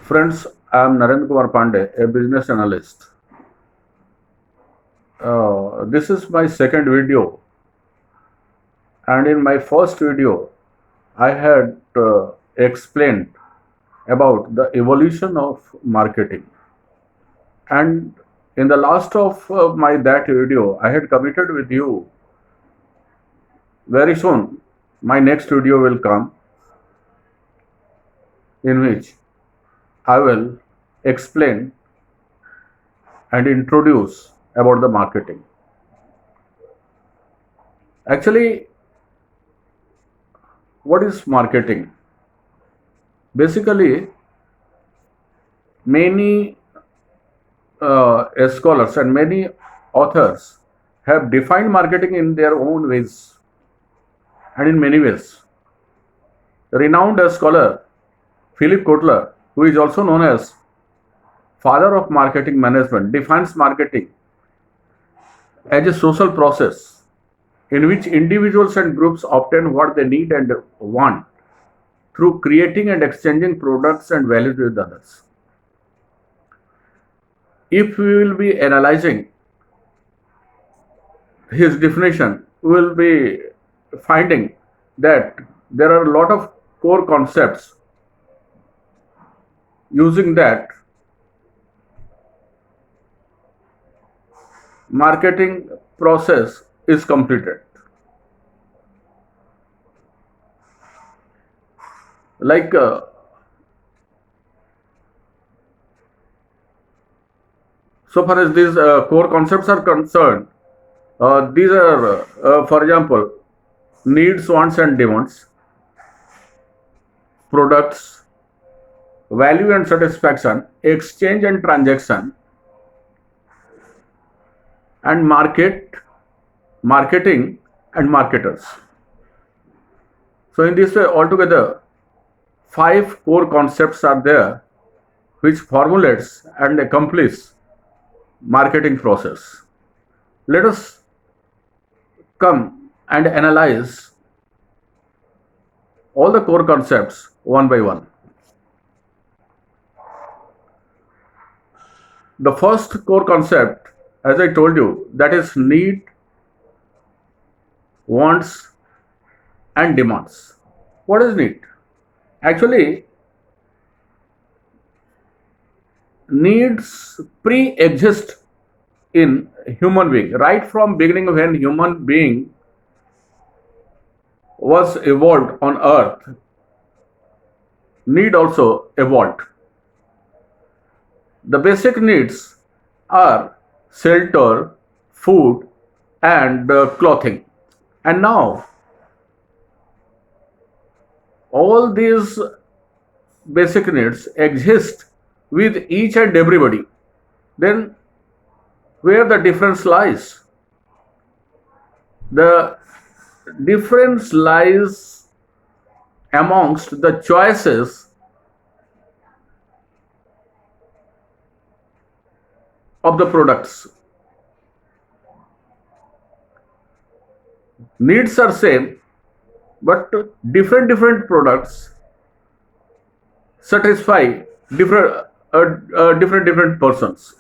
Friends, I am Narendra Kumar Pandey, a business analyst. This is my second video, and in my first video, I had explained about the evolution of marketing. And in the last of my that video, I had committed with you very soon. My next video will come, in which I will explain and introduce about the marketing. Actually, what is marketing? Basically, many scholars and many authors have defined marketing in their own ways and in many ways. Renowned scholar Philip Kotler, who is also known as father of marketing management, defines marketing as a social process in which individuals and groups obtain what they need and want through creating and exchanging products and values with others. If we will be analyzing his definition, we will be finding that there are a lot of core concepts using that marketing process is completed. Like so far as these core concepts are concerned, these are, for example, needs, wants, and demands, products, value and satisfaction, exchange and transaction, and marketing, and marketers. So, in this way, altogether, 5 core concepts are there which formulates and accomplishes marketing process. Let us come and analyze all the core concepts one by one. The first core concept, as I told you, that is need, wants, and demands. What is need? Actually, needs pre-exist in human being right from beginning when human being was evolved on earth. Need also evolved. The basic needs are shelter, food, and clothing. And now, all these basic needs exist with each and everybody. Then, where the difference lies? The difference lies amongst the choices of the products. Needs are same, but different products satisfy different persons.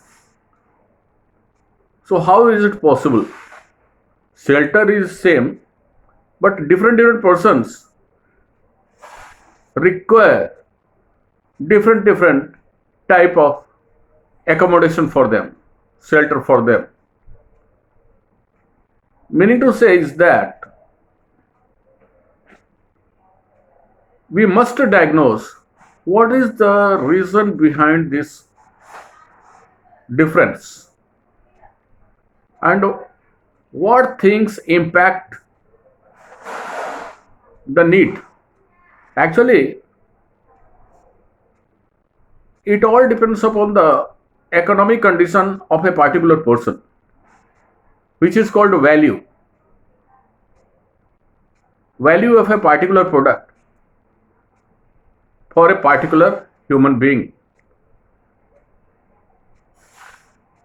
So how is it possible? Shelter is same, but different persons require different type of accommodation for them, shelter for them. Meaning to say is that we must diagnose what is the reason behind this difference and what things impact the need. Actually, it all depends upon the economic condition of a particular person, which is called value. Value of a particular product for a particular human being,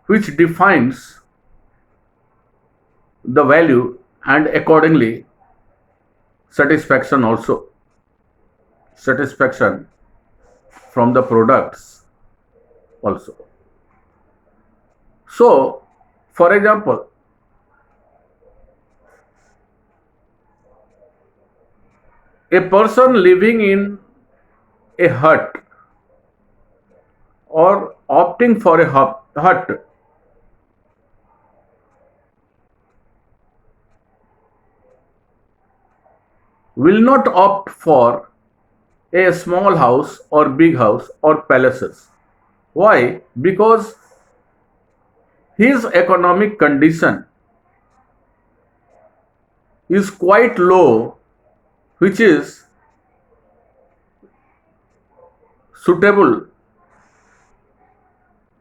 which defines the value and accordingly satisfaction also. Satisfaction from the products also. So, for example, a person living in a hut or opting for a hut will not opt for a small house or big house or palaces. Why? Because his economic condition is quite low, which is suitable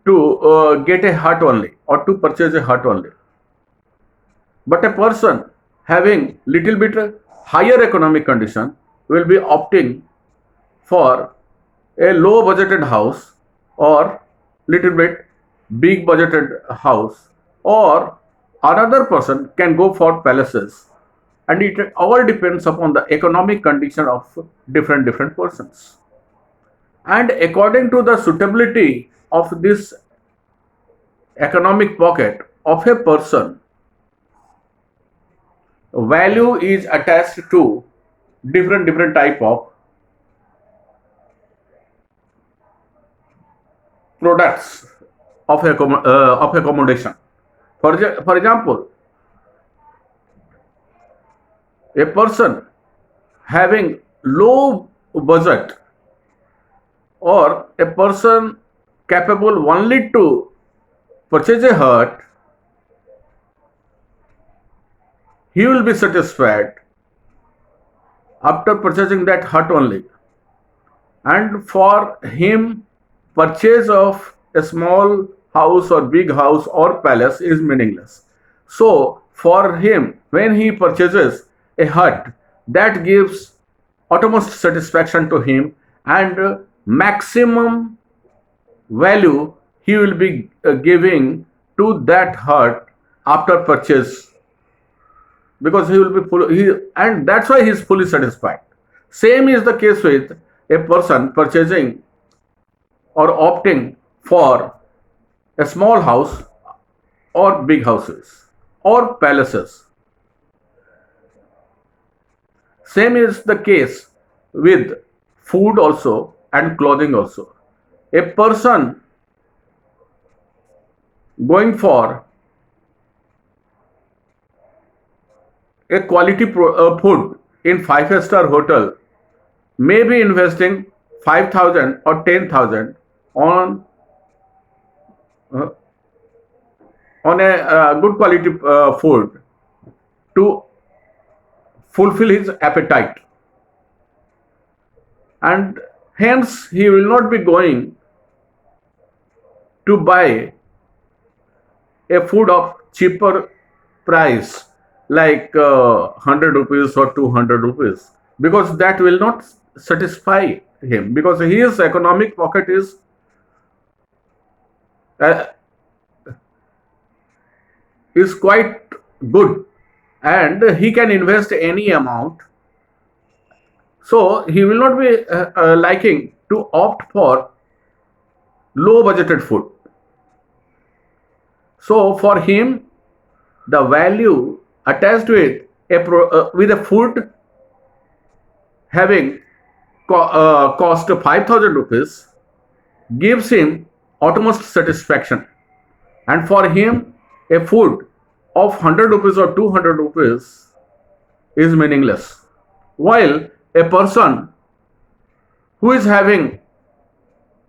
to get a hut only or to purchase a hut only. But a person having little bit higher economic condition will be opting for a low budgeted house or little bit big budgeted house, or another person can go for palaces, and it all depends upon the economic condition of different persons. And according to the suitability of this economic pocket of a person, value is attached to different type of products of accommodation. For example, a person having low budget or a person capable only to purchase a hut, he will be satisfied after purchasing that hut only. And for him, purchase of a small house or big house or palace is meaningless. So for him, when he purchases a hut, that gives utmost satisfaction to him, and maximum value he will be giving to that hut after purchase, because he will be and that's why he is fully satisfied. Same is the case with a person purchasing or opting for a small house or big houses or palaces. Same is the case with food also and clothing also. A person going for a quality food in 5-star hotel may be investing 5,000 or 10,000 on uh, on a good quality food to fulfill his appetite, and hence he will not be going to buy a food of cheaper price like 100 rupees or 200 rupees, because that will not satisfy him, because his economic pocket uh, is quite good and he can invest any amount. So he will not be liking to opt for low budgeted food. So for him, the value attached with with a food having cost 5,000 rupees gives him utmost satisfaction, and for him a food of 100 rupees or 200 rupees is meaningless, while a person who is having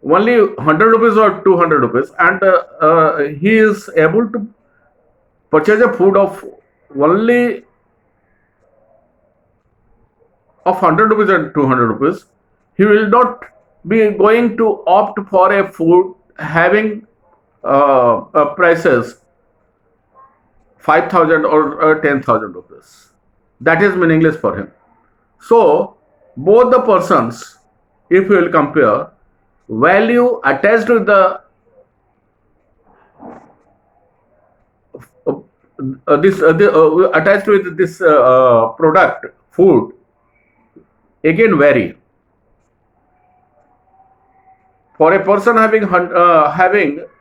only 100 rupees or 200 rupees and he is able to purchase a food of only of 100 rupees and 200 rupees, he will not be going to opt for a food having prices 5,000 or 10,000 rupees. That is meaningless for him. So both the persons, if you will compare, value attached with the attached with this product food again vary. For a person having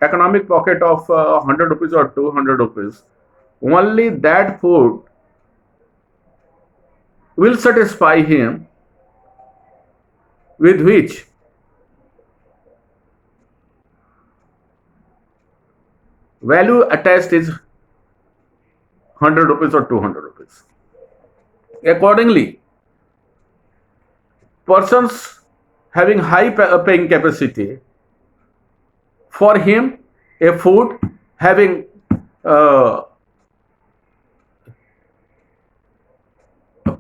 economic pocket of 100 rupees or 200 rupees, only that food will satisfy him, with which value attached is 100 rupees or 200 rupees. Accordingly, persons having high paying capacity, for him a food having uh,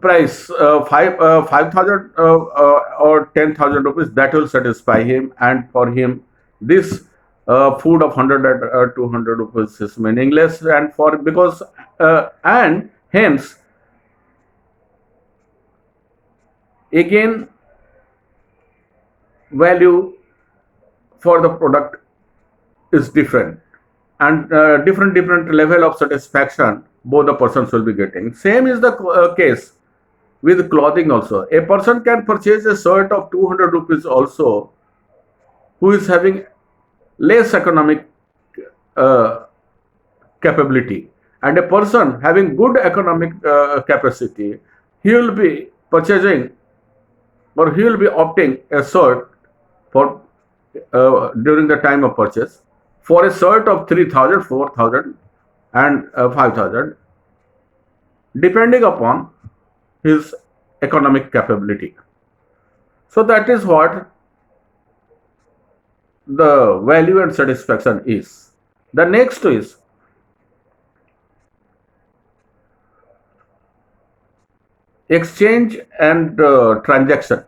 price 5,000 or 10,000 rupees, that will satisfy him, and for him this food of 100 at 200 rupees is meaningless, and for because and hence again value for the product is different, and different level of satisfaction both the persons will be getting. Same is the case with clothing also. A person can purchase a shirt of 200 rupees also, who is having less economic uh, capability, and a person having good economic capacity, he will be purchasing, or he will be opting a shirt for during the time of purchase for a shirt of 3,000, 4,000, and 5,000, depending upon his economic capability. So that is what the value and satisfaction is. The next is exchange and transaction.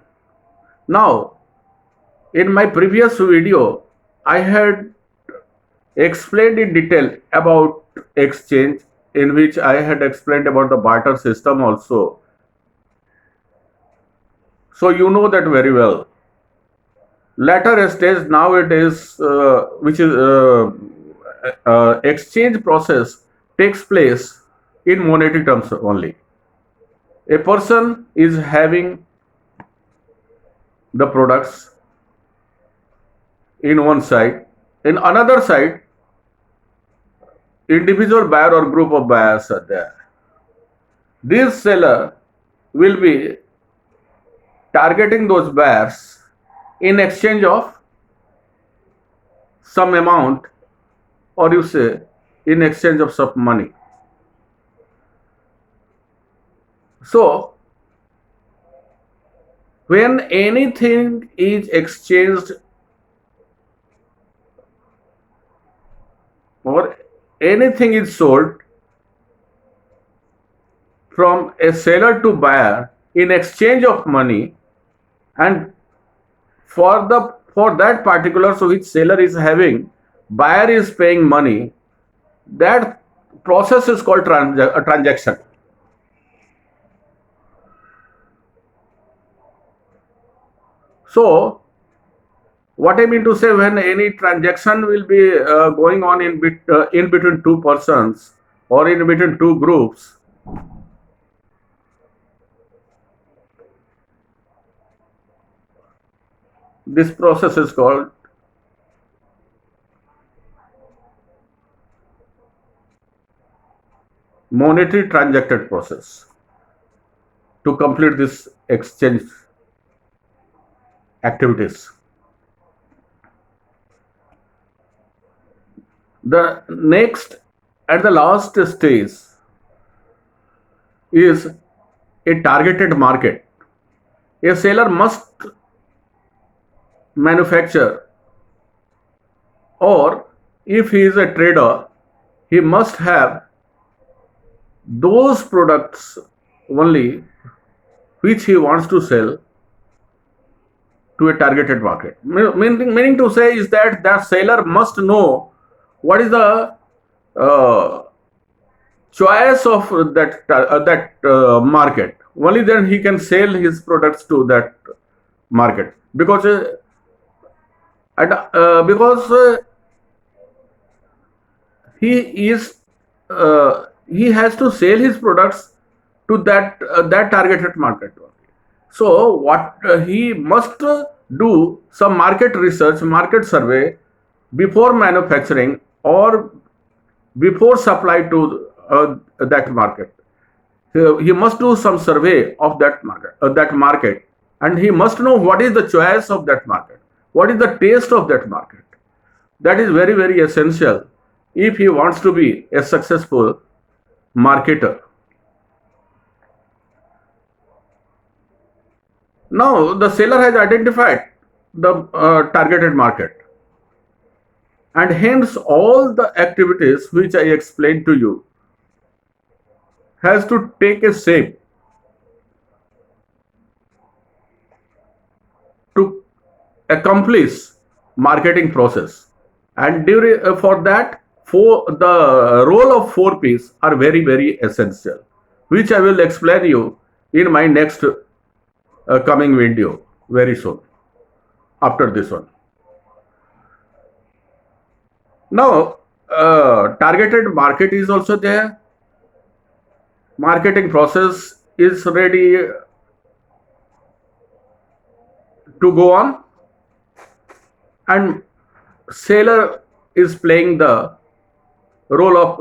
Now, in my previous video, I had explained in detail about exchange, in which I had explained about the barter system also. So you know that very well. Later stage nowadays, which is exchange process takes place in monetary terms only. A person is having the products in one side, in another side individual buyer or group of buyers are there. This seller will be targeting those buyers in exchange of some amount, or you say in exchange of some money. So when anything is exchanged or anything is sold from a seller to buyer in exchange of money, and for that particular, so which seller is having, buyer is paying money, that process is called a transaction. So what I mean to say, when any transaction will be going on in between two persons or in between two groups, this process is called monetary transacted process to complete this exchange activities. The next and the last stage is a targeted market. A seller must manufacture, or if he is a trader, he must have those products only which he wants to sell to a targeted market. Meaning to say is that the seller must know what is the choice of that market. Only then he can sell his products to that market, because he is he has to sell his products to that targeted market. So what he must do some market research, market survey before manufacturing or before supply to that market. He must do some survey of that market, and he must know what is the choice of that market, what is the taste of that market. That is very, very essential if he wants to be a successful marketer. Now, the seller has identified the targeted market, and hence all the activities which I explained to you has to take a shape to accomplish marketing process. And for that, the role of 4Ps are very, very essential, which I will explain you in my next coming video very soon after this one. Now, targeted market is also there. Marketing process is ready to go on, and seller is playing the role of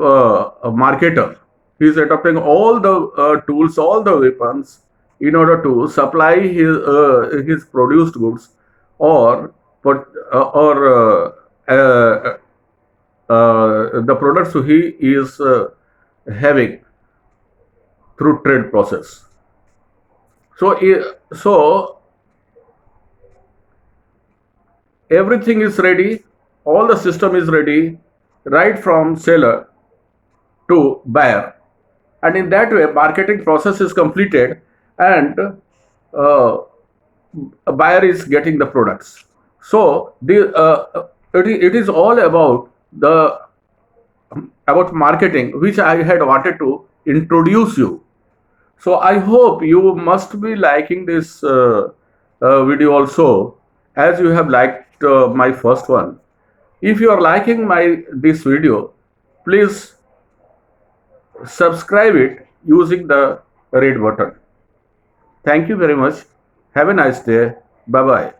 a marketer. He is adopting all the tools, all the weapons in order to supply his produced goods or the products he is having through trade process. So everything is ready, all the system is ready, right from seller to buyer, and in that way marketing process is completed, and a buyer is getting the products. So it is all about marketing, which I had wanted to introduce you. So I hope you must be liking this video also, as you have liked my first one. If you are liking this video, please subscribe it using the red button. Thank you very much. Have a nice day. Bye bye.